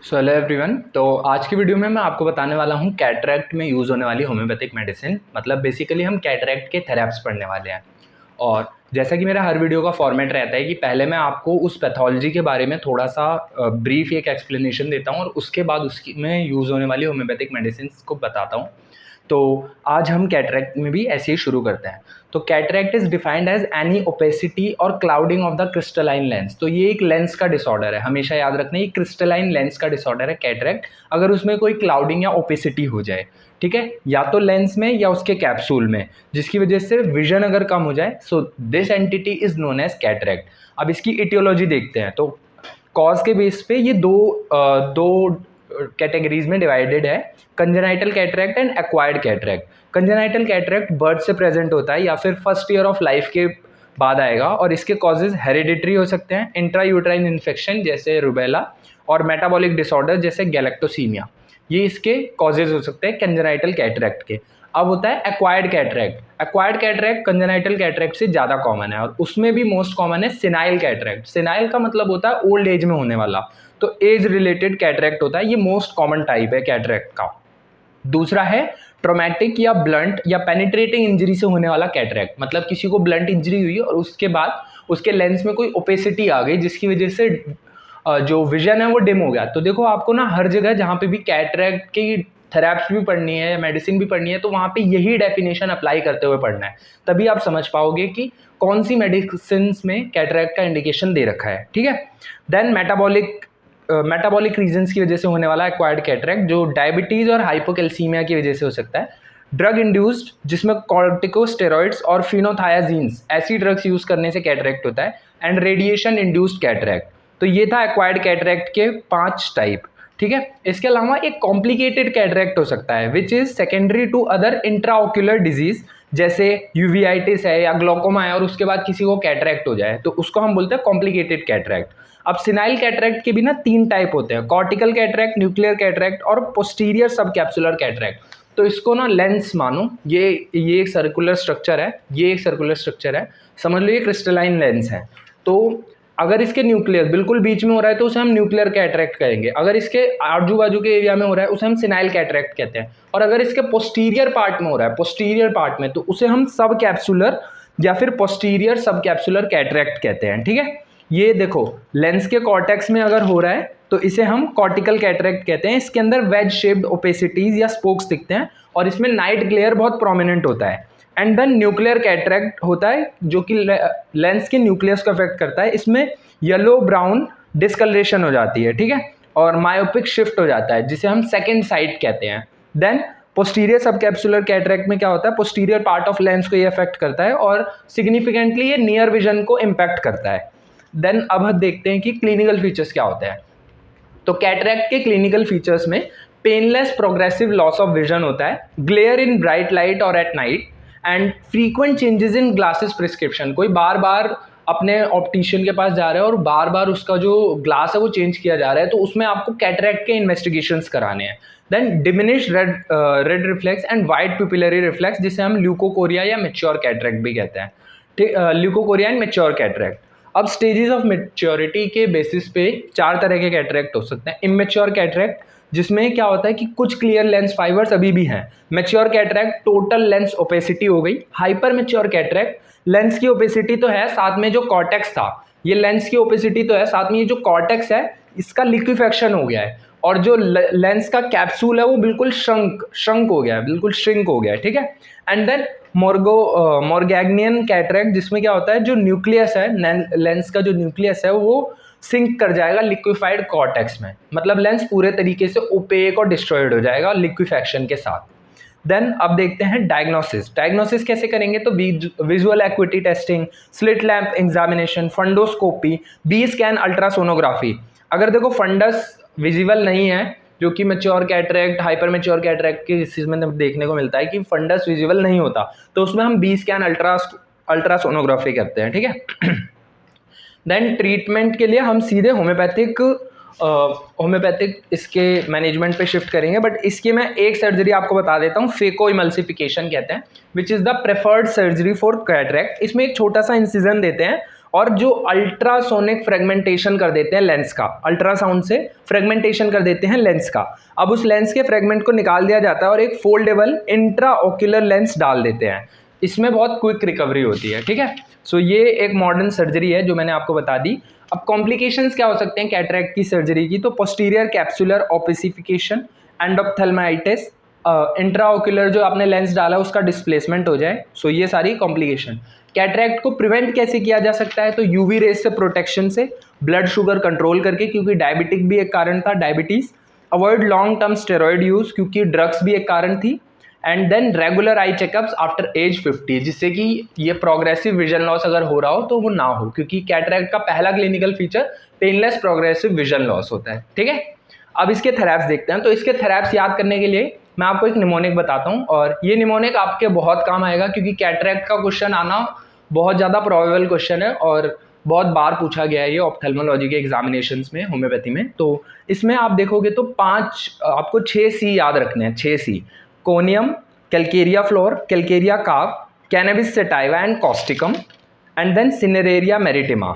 So hello everyone. तो आज की वीडियो में मैं आपको बताने वाला हूँ कैटरैक्ट में यूज़ होने वाली होम्योपैथिक मेडिसिन। मतलब बेसिकली हम कैटरैक्ट के थेरेप्स पढ़ने वाले हैं। और जैसा कि मेरा हर वीडियो का फॉर्मेट रहता है कि पहले मैं आपको उस पैथोलॉजी के बारे में थोड़ा सा ब्रीफ एक एक्सप्लेनेशन देता हूँ और उसके बाद उसकी में यूज़ होने वाली होम्योपैथिक मेडिसिन को बताता हूँ। तो आज हम कैटरैक्ट में भी ऐसे ही शुरू करते हैं। तो cataract is defined as any opacity और clouding of the crystalline lens. तो ये एक लेंस का डिसऑर्डर है, हमेशा याद रखना, ये क्रिस्टलाइन लेंस का डिसऑर्डर है कैटरैक्ट, अगर उसमें कोई क्लाउडिंग या ओपेसिटी हो जाए, ठीक है, या तो लेंस में या उसके कैप्सूल में, जिसकी वजह से विजन अगर कम हो जाए। So this entity is known as cataract. अब इसकी इटियोलॉजी देखते हैं। तो कॉज के बेस पे ये दो कैटेगरीज में डिवाइडेड है, congenital cataract and acquired cataract. Congenital cataract birth से प्रेजेंट होता है या फिर फर्स्ट ईयर ऑफ लाइफ के बाद आएगा, और इसके कॉजेज हेरिडिटरी हो सकते हैं, इंट्रायूट्राइन इन्फेक्शन जैसे रुबेला, और मेटाबॉलिक डिसऑर्डर जैसे गैलेक्टोसीमिया। ये इसके कॉजेज हो सकते हैं कंजेनाइटल कैटरैक्ट के। अब होता है acquired cataract. Acquired cataract congenital cataract से ज़्यादा कॉमन है, और उसमें भी मोस्ट कॉमन है सिनाइल कैटरैक्ट। सिनाइल का मतलब होता है ओल्ड एज में होने वाला, तो एज रिलेटेड कैटरैक्ट होता है, ये मोस्ट कॉमन टाइप है कैटरैक्ट का। दूसरा है ट्रोमैटिक या ब्लंट या पेनिट्रेटिंग इंजरी से होने वाला कैटरैक्ट। मतलब किसी को ब्लंट इंजरी हुई और उसके बाद उसके लेंस में कोई ओपेसिटी आ गई, जिसकी वजह से जो विजन है वो डिम हो गया। तो देखो, आपको ना हर जगह जहाँ पे भी कैटरैक्ट की थेरेप्स भी पढ़नी है या मेडिसिन भी पढ़नी है, तो वहाँ पे यही डेफिनेशन अप्लाई करते हुए पढ़ना है, तभी आप समझ पाओगे कि कौन सी मेडिसिन में कैटरैक्ट का इंडिकेशन दे रखा है, ठीक है। देन मेटाबॉलिक रीजंस की वजह से होने वाला एक्वायर्ड कैटरैक्ट, जो डायबिटीज और हाइपोकैल्सीमिया की वजह से हो सकता है। ड्रग इंड्यूस्ड, जिसमें कॉर्टिकोस्टेरॉइड्स और फिनोथायाजीन्स ऐसी ड्रग्स यूज करने से कैटरैक्ट होता है। And radiation induced cataract. तो ये था एक्वायर्ड कैटरैक्ट के 5 टाइप, ठीक है। इसके अलावा एक कॉम्प्लिकेटेड कैटरैक्ट हो सकता है which is secondary to other intraocular disease, जैसे यूवीआइटिस है या ग्लोकोमा है और उसके बाद किसी को कैटरैक्ट हो जाए, तो उसको हम बोलते हैं कॉम्प्लिकेटेड कैटरैक्ट। अब सिनाइल कैटरैक्ट के भी ना 3 टाइप होते हैं, कॉर्टिकल कैटरैक्ट, न्यूक्लियर कैटरैक्ट और पोस्टीरियर सब कैप्सुलर कैटरैक्ट। तो इसको ना लेंस मानो, ये एक सर्कुलर स्ट्रक्चर है, ये एक सर्कुलर स्ट्रक्चर है, समझ लो ये क्रिस्टलाइन लेंस है। तो अगर इसके न्यूक्लियर बिल्कुल बीच में हो रहा है तो उसे हम न्यूक्लियर कैटरैक्ट कहेंगे, अगर इसके आजू बाजू के एरिया में हो रहा है उसे हम सिनाइल कैटरैक्ट कहते हैं, और अगर इसके पोस्टीरियर पार्ट में हो रहा है, पोस्टीरियर पार्ट में, तो उसे हम सब कैप्सुलर या फिर पोस्टीरियर सब कैप्सुलर कैटरैक्ट कहते हैं, ठीक है। ये देखो, लेंस के कॉर्टेक्स में अगर हो रहा है तो इसे हम कॉर्टिकल कैटरैक्ट कहते हैं। इसके अंदर वेज शेप्ड ओपेसिटीज या स्पोक्स दिखते हैं और इसमें नाइट ग्लेयर बहुत प्रोमिनेंट होता है। एंड देन न्यूक्लियर कैटरैक्ट होता है जो कि लेंस के न्यूक्लियस को अफेक्ट करता है। इसमें येलो ब्राउन डिस्कलरेशन हो जाती है, ठीक है, और मायोपिक शिफ्ट हो जाता है, जिसे हम सेकेंड साइट कहते हैं। देन पोस्टीरियर सब कैप्सुलर कैटरैक्ट में क्या होता है, पोस्टीरियर पार्ट ऑफ लेंस को ये अफेक्ट करता है और सिग्निफिकेंटली ये नियर विजन को इम्पैक्ट करता है। देन अब हम देखते हैं कि क्लिनिकल फीचर्स क्या होते हैं। तो कैटरैक्ट के क्लिनिकल फीचर्स में painless progressive loss of vision होता है, ग्लेयर इन ब्राइट लाइट और at night, and frequent changes in glasses prescription. कोई बार बार अपने ऑप्टिशियन के पास जा रहा है और बार बार उसका जो ग्लास है वो चेंज किया जा रहा है, तो उसमें आपको कैटरैक्ट के इन्वेस्टिगेशंस कराने हैं। Then diminish red reflex and white pupillary reflex, जिसे हम ल्यूकोकोरिया या मैच्योर कैटरैक्ट भी कहते हैं, ठीक, ल्यूकोकोरिया एंड मैच्योर कैटरैक्ट। अब स्टेजेस ऑफ मैच्योरिटी के बेसिस पे 4 तरह के कैटरैक्ट हो सकते हैं। इमेच्योर कैटरैक्ट, जिसमें क्या होता है कि कुछ क्लियर लेंस फाइबर्स अभी भी हैं। Mature cataract, total lens opacity हो गई। हाइपर मैच्योर कैटरैक्ट, लेंस की ओपेसिटी तो है, साथ में जो कॉर्टेक्स था, ये लेंस की ओपेसिटी तो है, साथ में ये जो कॉर्टेक्स है इसका लिक्विफेक्शन हो गया है, और जो लेंस का कैप्सूल है वो बिल्कुल श्रंक हो गया है, बिल्कुल श्रिंक हो गया है, ठीक है। एंड देन मोरगैग्नियन कैटरैक्ट, जिसमें क्या होता है, जो न्यूक्लियस है, लेंस का जो न्यूक्लियस है वो सिंक कर जाएगा लिक्विफाइड कॉर्टेक्स में, मतलब लेंस पूरे तरीके से ओपेक और डिस्ट्रॉयड हो जाएगा लिक्विफेक्शन के साथ। देन अब देखते हैं डायग्नोसिस कैसे करेंगे। तो visual acuity testing, slit lamp examination, fundoscopy, B scan, ultrasonography. अगर देखो फंडस विजिबल नहीं है, जो कि mature cataract, hyper mature cataract के केसेस में देखने को मिलता है कि फंडस विजिबल नहीं होता, तो उसमें हम बी स्कैन अल्ट्रासोनोग्राफी करते हैं, ठीक है। देन ट्रीटमेंट के लिए हम सीधे होम्योपैथिक इसके मैनेजमेंट पे शिफ्ट करेंगे, बट इसके मैं एक सर्जरी आपको बता देता हूँ, फेको इमल्सिफिकेशन कहते हैं, which is the preferred surgery for cataract. इसमें एक छोटा सा इंसिजन देते हैं और जो अल्ट्रासोनिक फ्रेगमेंटेशन कर देते हैं लेंस का, अल्ट्रासाउंड से फ्रेगमेंटेशन कर देते हैं लेंस का। अब उस लेंस के फ्रेगमेंट को निकाल दिया जाता है और एक फोल्डेबल इंट्राओक्यूलर लेंस डाल देते हैं। इसमें बहुत क्विक रिकवरी होती है, ठीक है। सो ये एक मॉडर्न सर्जरी है जो मैंने आपको बता दी। अब कॉम्प्लिकेशंस क्या हो सकते हैं कैटरैक्ट की सर्जरी की, तो पोस्टीरियर कैप्सुलर ओपेसिफिकेशन, एंडोप्थेल्माइटिस, इंट्राओक्यूलर जो आपने लेंस डाला उसका डिस्प्लेसमेंट हो जाए। सो ये सारी कॉम्प्लिकेशन। कैटरैक्ट को प्रिवेंट कैसे किया जा सकता है, तो यूवी रेज से प्रोटेक्शन से, ब्लड शुगर कंट्रोल करके क्योंकि डायबिटिक भी एक कारण था, diabetes, avoid long term steroid use क्योंकि ड्रग्स भी एक कारण थी, and then regular eye checkups after age 50, जिससे कि ये प्रोग्रेसिव विजन लॉस अगर हो रहा हो तो वो ना हो, क्योंकि कैटरैक्ट का पहला clinical feature painless progressive vision loss होता है, ठीक है। अब इसके थेरेप्स देखते हैं। तो इसके थेरेप्स याद करने के लिए मैं आपको एक निमोनिक बताता हूँ, और ये निमोनिक आपके बहुत काम आएगा क्योंकि कैटरैक्ट का क्वेश्चन आना बहुत ज़्यादा प्रोबेबल क्वेश्चन है और बहुत बार पूछा गया है ये ऑप्थेल्मोलॉजी के एग्जामिनेशंस में, होम्योपैथी में। तो इसमें आप देखोगे तो आपको 6 सी याद रखने हैं, 6 C: conium, calcarea fluor, calcarea carb, cannabis sativa and causticum, and then cineraria maritima.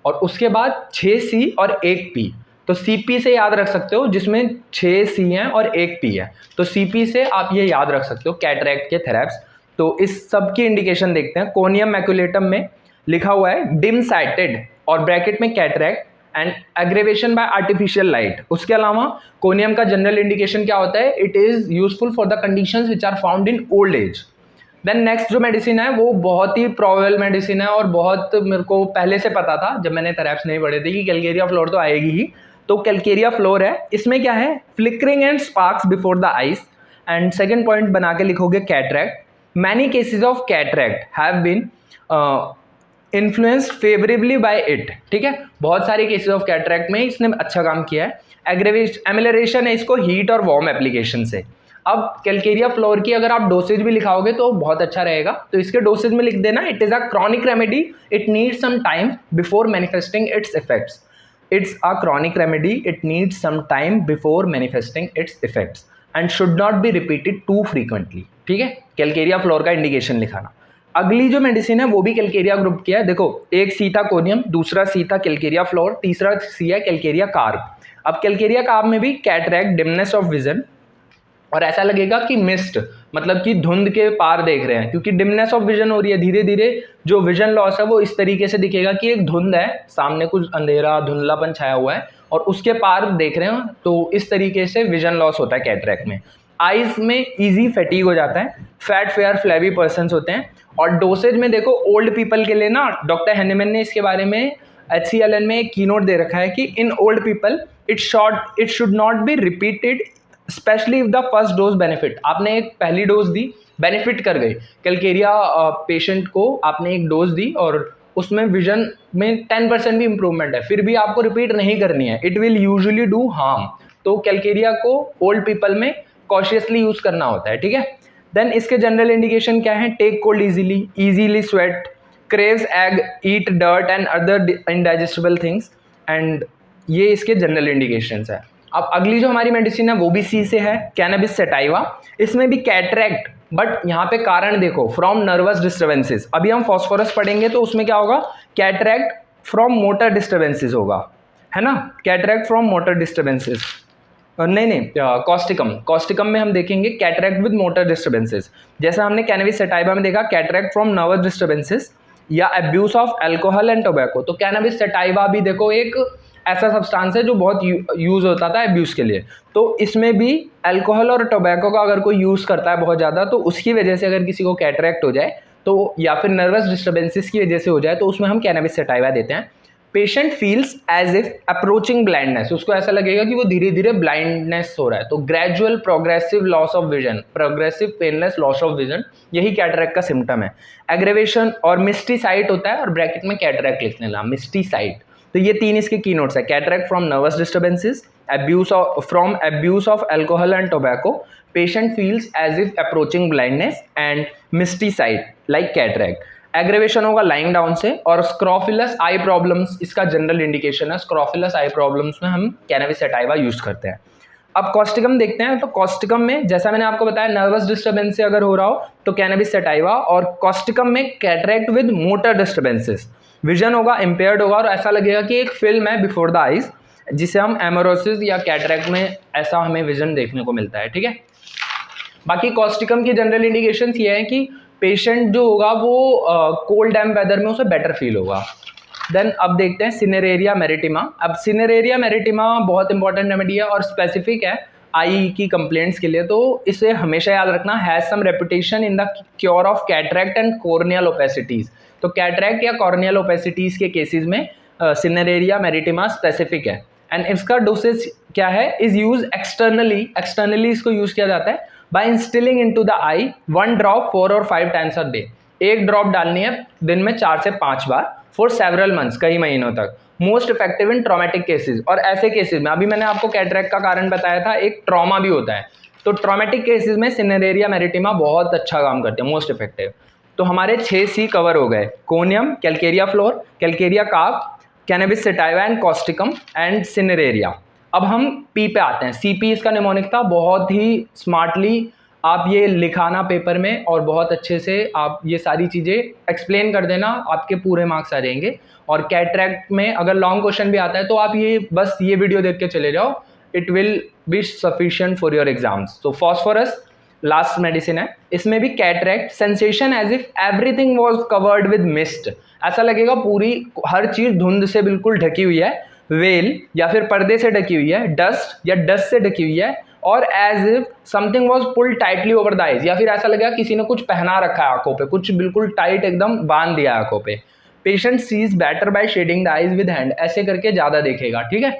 और उसके बाद 6 सी और 1 पी। तो सीपी से याद रख सकते हो जिसमें 6 सी हैं और 1 पी है, तो सीपी से आप ये याद रख सकते हो कैटरैक्ट के थेरेप्स। तो इस सब की इंडिकेशन देखते हैं। कोनियम मैक्युलेटम में लिखा हुआ है डिम साइटेड और ब्रैकेट में cataract and aggravation by artificial light. उसके अलावा कोनियम का जनरल इंडिकेशन क्या होता है, it is useful for the conditions which are found in old age. Then next जो मेडिसिन है वो बहुत ही प्रोबेबल मेडिसिन है और बहुत मेरे को पहले से पता था जब मैंने थेरेप्स नहीं पढ़े थे कि कैल्केरिया फ्लोर तो आएगी ही। तो कैल्केरिया फ्लोर है, इसमें क्या है, flickering and sparks before the eyes. And second point बना के लिखोगे cataract. Many cases of cataract have been influenced favourably by it, ठीक है। बहुत सारे केसेस ऑफ कैटरैक्ट में इसने अच्छा काम किया है। एमिलेरेशन है इसको हीट और वार्म एप्लीकेशन से। अब कैल्केरिया फ्लोर की अगर आप डोसेज भी लिखाओगे तो बहुत अच्छा रहेगा, तो इसके डोसेज में लिख देना it is a chronic remedy, it needs some time before manifesting its effects. It's a chronic remedy, it needs some time before manifesting its effects and should not be repeated too frequently, ठीक है। Calcarea floor का indication लिखाना। अगली जो medicine है वो भी calcarea group की है। देखो, एक सी था कोनियम, दूसरा सी था कैल्केरिया फ्लोर, तीसरा सी है कैल्केरिया कार्प। अब कैल्केरिया कार्प में भी कैटरैक्ट, डिमनेस ऑफ विजन, और ऐसा लगेगा कि मिस्ट, मतलब कि धुंध के पार देख रहे हैं, क्योंकि डिमनेस ऑफ विजन हो रही है। धीरे धीरे जो विजन लॉस है वो इस तरीके से दिखेगा कि एक धुंध है, सामने कुछ अंधेरा धुंधलापन छाया हुआ है और उसके पार देख रहे हैं, तो इस तरीके से विजन लॉस होता है कैटरैक्ट में। आइज में इजी फैटीग हो जाता है, फैट फेयर फ्लैवी पर्सन्स होते हैं। और डोसेज में देखो, ओल्ड पीपल के लिए ना डॉक्टर हैनेमन ने इसके बारे में HCLN में एक कीनोट दे रखा है कि इन old people it should not be repeated specially if the first dose benefit. आपने एक पहली डोज दी, बेनिफिट कर गई, कैल्केरिया पेशेंट को आपने एक डोज दी और उसमें विजन में 10% भी इंप्रूवमेंट है, फिर भी आपको रिपीट नहीं करनी है, it will usually do harm. तो कैल्केरिया को ओल्ड पीपल में कॉशियसली यूज करना होता है, ठीक है। देन इसके जनरल इंडिकेशन क्या है, take cold easily sweat, craves egg, eat dirt and other indigestible things, and ये इसके जनरल इंडिकेशंस है। अब अगली जो हमारी मेडिसिन है वो भी सी से है, कैनबिस सेटाइवा। इसमें भी कैटरैक्ट, बट यहाँ पे कारण देखो, फ्रॉम नर्वस डिस्टर्बेंसेस। अभी हम फॉस्फोरस पढ़ेंगे तो उसमें क्या होगा, कैटरैक्ट फ्रॉम मोटर डिस्टर्बेंसेस होगा, है ना, कैटरैक्ट फ्रॉम मोटर डिस्टर्बेंसेस। नहीं, कॉस्टिकम में हम देखेंगे कैटरैक्ट विद मोटर डिस्टर्बेंसेस। जैसा हमने कैनबिस सेटाइवा में देखा कैटरैक्ट फ्रॉम नर्वस डिस्टर्बेंसेस या abuse of alcohol and tobacco. तो कैनबिस सेटाइवा भी देखो एक ऐसा सब्सटेंस है जो बहुत यूज़ होता था अब्यूज़ के लिए। तो इसमें भी अल्कोहल और टोबैको का अगर कोई यूज़ करता है बहुत ज़्यादा, तो उसकी वजह से अगर किसी को कैटरैक्ट हो जाए तो, या फिर नर्वस डिस्टर्बेंसेस की वजह से हो जाए, तो उसमें हम कैनबिस सेटाइवा देते हैं। Patient feels as if approaching blindness, उसको ऐसा लगेगा कि वो धीरे धीरे ब्लाइंडनेस हो रहा है। तो gradual progressive loss of vision, progressive painless loss of vision, यही कैटरैक्ट का सिम्टम है। एग्रेवेशन और मिस्टी साइट होता है, और ब्रैकेट में कैटरैक्ट लिख लेना, मिस्टी साइट। तो ये तीन इसके की नोट्स है, cataract from nervous disturbances, from abuse of alcohol and tobacco, patient feels as if approaching blindness, and misty sight like cataract. Aggravation होगा लाइंग डाउन से, और स्क्रोफिलस आई प्रॉब्लम्स इसका जनरल इंडिकेशन है। स्क्रोफिलस आई प्रॉब्लम्स में हम cannabis sativa use करते हैं। अब कॉस्टिकम देखते हैं। तो कॉस्टिकम में जैसा मैंने आपको बताया, नर्वस डिस्टर्बेंस से अगर हो रहा हो तो कैनबिस सेटाइवा, और कॉस्टिकम में cataract with motor disturbances. Vision होगा इम्पेयर्ड होगा और ऐसा लगेगा कि एक फिल्म है बिफोर द आइज, जिसे हम एमोरोसिस या कैटरैक्ट में ऐसा हमें विजन देखने को मिलता है। ठीक है, बाकी कॉस्टिकम की जनरल इंडिकेशंस ये है कि पेशेंट जो होगा वो कोल्ड डैम्प वेदर में उसे बेटर फील होगा। देन अब देखते हैं सिनेरेरिया मैरिटिमा। अब सिनेरेरिया मैरिटिमा बहुत इंपॉर्टेंट रेमेडी है और स्पेसिफिक है आई की कंप्लेंट्स के लिए, तो इसे हमेशा याद रखना, has some reputation in the cure of cataract and corneal opacities. तो कैटरैक्ट या कॉर्नियल ओपेसिटीज के केसेस में सिनेरेरिया मैरिटिमा स्पेसिफिक है। एंड इसका डोसेज क्या है, इज यूज एक्सटर्नली इसको यूज किया जाता है by instilling into the eye 1 drop 4 और 5 टाइम्स अ डे। एक ड्रॉप डालनी है दिन में 4 से 5 बार फॉर सेवरल मंथ्स, कई महीनों तक। Most effective in traumatic cases, और ऐसे केसेस में अभी मैंने आपको कैटरैक्ट का कारण बताया था, एक ट्रॉमा भी होता है, तो ट्रॉमेटिक केसेस में सिनेरेरिया मैरिटिमा बहुत अच्छा काम करते हैं, मोस्ट इफेक्टिव। तो हमारे 6 सी कवर हो गए, conium, Calcarea floor, Calcarea carp, cannabis sativa and causticum and cineraria. अब हम पी पे आते हैं। सीपी इसका निमोनिक था, बहुत ही स्मार्टली आप ये लिखाना पेपर में और बहुत अच्छे से आप ये सारी चीज़ें एक्सप्लेन कर देना, आपके पूरे मार्क्स आ जाएंगे। और कैटरैक्ट में अगर लॉन्ग क्वेश्चन भी आता है तो आप ये बस ये वीडियो देख के चले जाओ, it will be sufficient for your exams. तो फॉस्फोरस लास्ट मेडिसिन है, इसमें भी cataract, sensation as if everything was covered with mist, ऐसा लगेगा पूरी हर चीज़ धुंध से बिल्कुल ढकी हुई है, वेल या फिर पर्दे से ढकी हुई है, डस्ट या डस्ट से ढकी हुई है, और as if something was pulled tightly over the eyes, या फिर ऐसा लगेगा किसी ने कुछ पहना रखा है आंखों पे, कुछ बिल्कुल टाइट एकदम बांध दिया आंखों पे। Patient sees better by shading the eyes with hand, ऐसे करके ज़्यादा देखेगा। ठीक है,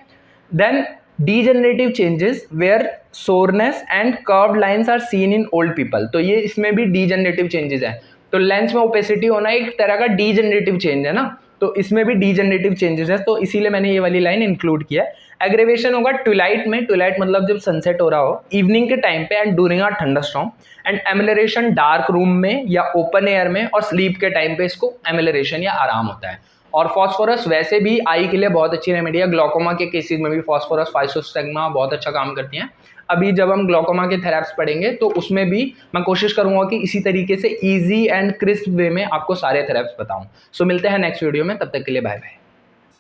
then degenerative changes where soreness and curved lines are seen in old people, तो ये इसमें भी डीजेनरेटिव चेंजेस है। तो लेंस में ओपेसिटी होना एक तरह का डीजेनरेटिव चेंज है ना, तो इसमें भी डीजेनरेटिव चेंजेस है, तो इसीलिए मैंने ये वाली लाइन इंक्लूड किया है। एग्रेवेशन होगा ट्विलाइट में, ट्विलाइट मतलब जब सनसेट हो रहा हो इवनिंग के टाइम पे and during a thunderstorm, and amelioration dark room में या ओपन एयर में और स्लीप के टाइम पे इसको एमिलरेशन या आराम होता है। और फॉस्फोरस वैसे भी आई के लिए बहुत अच्छी रेमेडी है, ग्लॉकोमा के केसेस में भी फॉस्फोरस फाइटोस्टिग्मा बहुत अच्छा काम करती हैं। अभी जब हम ग्लॉकोमा के थेरेप्स पढ़ेंगे तो उसमें भी मैं कोशिश करूंगा कि इसी तरीके से इजी एंड क्रिस्प वे में आपको सारे थेरेप्स बताऊं। सो मिलते हैं नेक्स्ट वीडियो में, तब तक के लिए बाय बाय।